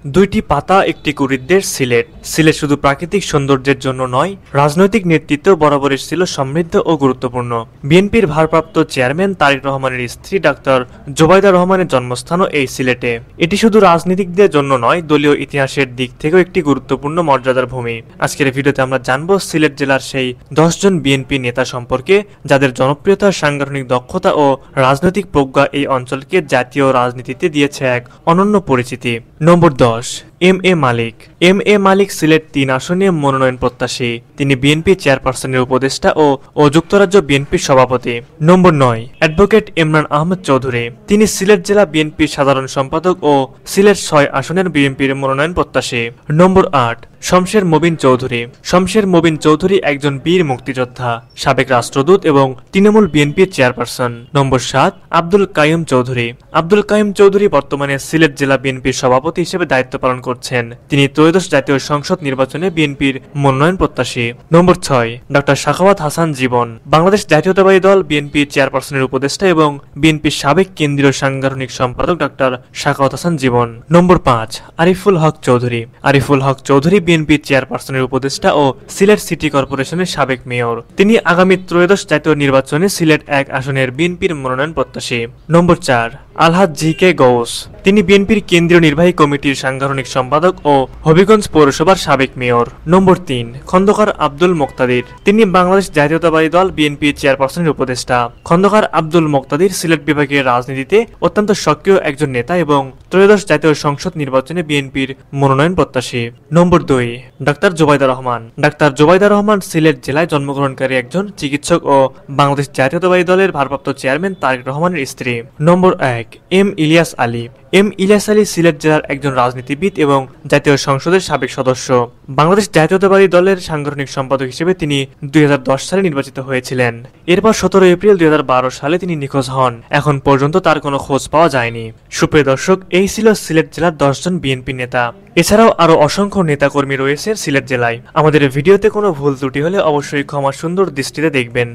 দুইটি পাতা একটি কুড়ির দেশ সিলেট। সিলেট শুধু প্রাকৃতিক সৌন্দর্যের জন্য নয়, রাজনৈতিক নেতৃত্ব বরাবরই ছিল সমৃদ্ধ ও গুরুত্বপূর্ণ। বিএনপির ভারপ্রাপ্ত চেয়ারম্যান তারেক রহমানের স্ত্রী ডাক্তার জোবাইদা রহমানের জন্মস্থানও এই সিলেটে। এটি শুধু রাজনীতিকদের জন্য নয়, দলীয় ইতিহাসের দিক থেকেও একটি গুরুত্বপূর্ণ মর্যাদার ভূমি। আজকের ভিডিওতে আমরা জানবো সিলেট জেলার সেই 10 জন বিএনপি নেতা সম্পর্কে যাদের জনপ্রিয়তা, সাংগঠনিক দক্ষতা ও রাজনৈতিক প্রজ্ঞা এই অঞ্চলকে জাতীয় রাজনীতিতে দিয়েছে এক অনন্য পরিচিতি। নম্বর 10, M A Malik. M A মালিক সিলেট 3 আসনে মনোনয়ন প্রত্যাশী। তিনি বিএনপি চেয়ারপারসনের উপদেষ্টা ও যুক্তরাজ্য বিএনপির সভাপতি। নম্বর 9, অ্যাডভোকেট ইমরান আহমেদ চৌধুরী। তিনি সিলেট জেলা বিএনপির সাধারণ সম্পাদক ও সিলেট 6 আসনের বিএনপির মনোনয়ন প্রত্যাশী। নম্বর 8, শমশের মবিন চৌধুরী। শমশের মবিন চৌধুরী একজন বীর মুক্তিযোদ্ধা, সাবেক রাষ্ট্রদূত এবং তৃণমূল বিএনপির চেয়ারপারসন। নম্বর 7, আব্দুল কাইয়ুম চৌধুরী। আব্দুল কাইয়ুম চৌধুরী বর্তমানে সিলেট জেলা বিএনপির সভাপতি হিসেবে দায়িত্ব পালন করছেন। তিনি ত্রয়োদশ জাতীয় সংসদ নির্বাচনে বিএনপির মনোনয়ন প্রত্যাশী। নম্বর 6, ডক্টর সাখাওয়াত হাসান জীবন। বাংলাদেশ জাতীয়তাবাদী দল বিএনপির চেয়ারপারসনের উপদেষ্টা এবং বিএনপির সাবেক কেন্দ্রীয় সাংগঠনিক সম্পাদক ডক্টর সাখাওয়াত হাসান জীবন। নম্বর 5, আরিফুল হক চৌধুরী। আরিফুল হক চৌধুরী বিএনপির চেয়ারপারসনের উপদেষ্টা ও সিলেট সিটি কর্পোরেশনের সাবেক মেয়র। তিনি আগামী ত্রয়োদশ জাতীয় নির্বাচনে সিলেট 1 আসনের বিএনপির মনোনয়ন প্রত্যাশী। নম্বর 4, আলহাজ জি কে গৌস। তিনি বিএনপির কেন্দ্রীয় নির্বাহী কমিটির সাংগঠনিক সম্পাদক ও হবিগঞ্জ পৌরসভার সাবেক মেয়র। নম্বর 3, খন্দকার আব্দুল মোক্তাদির। তিনি বাংলাদেশ জাতীয়তাবাদী দল বিএনপির চেয়ারপারসনের উপদেষ্টা। খন্দকার আব্দুল মোক্তাদির সিলেট বিভাগের রাজনীতিতে অত্যন্ত সক্রিয় একজন নেতা এবং ত্রয়োদশ জাতীয় সংসদ নির্বাচনে বিএনপির মনোনয়ন প্রত্যাশী। নম্বর 2, ডাক্তার জোবাইদা রহমান। ডাক্তার জোবাইদা রহমান সিলেট জেলায় জন্মগ্রহণকারী একজন চিকিৎসক ও বাংলাদেশ জাতীয়তাবাদী দলের ভারপ্রাপ্ত চেয়ারম্যান তারেক রহমানের স্ত্রী। নম্বর 1, এম ইলিয়াস আলী। এম ইলিয়াস আলী সিলেট জেলার একজন রাজনীতিবিদ এবং জাতীয় সংসদের সাবেক সদস্য। বাংলাদেশ জাতীয়তাবাদী দলের সাংগঠনিক সম্পাদক হিসেবে তিনি 2010 সালে নির্বাচিত হয়েছিলেন। এরপর 17 এপ্রিল 2012 সালে তিনি নিখোঁজ হন। এখন পর্যন্ত তার কোনো খোঁজ পাওয়া যায়নি। সুপ্রিয় দর্শক, এই ছিল সিলেট জেলার 10 জন বিএনপি নেতা। এছাড়াও আরো অসংখ্য নেতাকর্মী রয়েছে সিলেট জেলায়। আমাদের ভিডিওতে কোনো ভুল ত্রুটি হলে অবশ্যই ক্ষমা সুন্দর দৃষ্টিতে দেখবেন।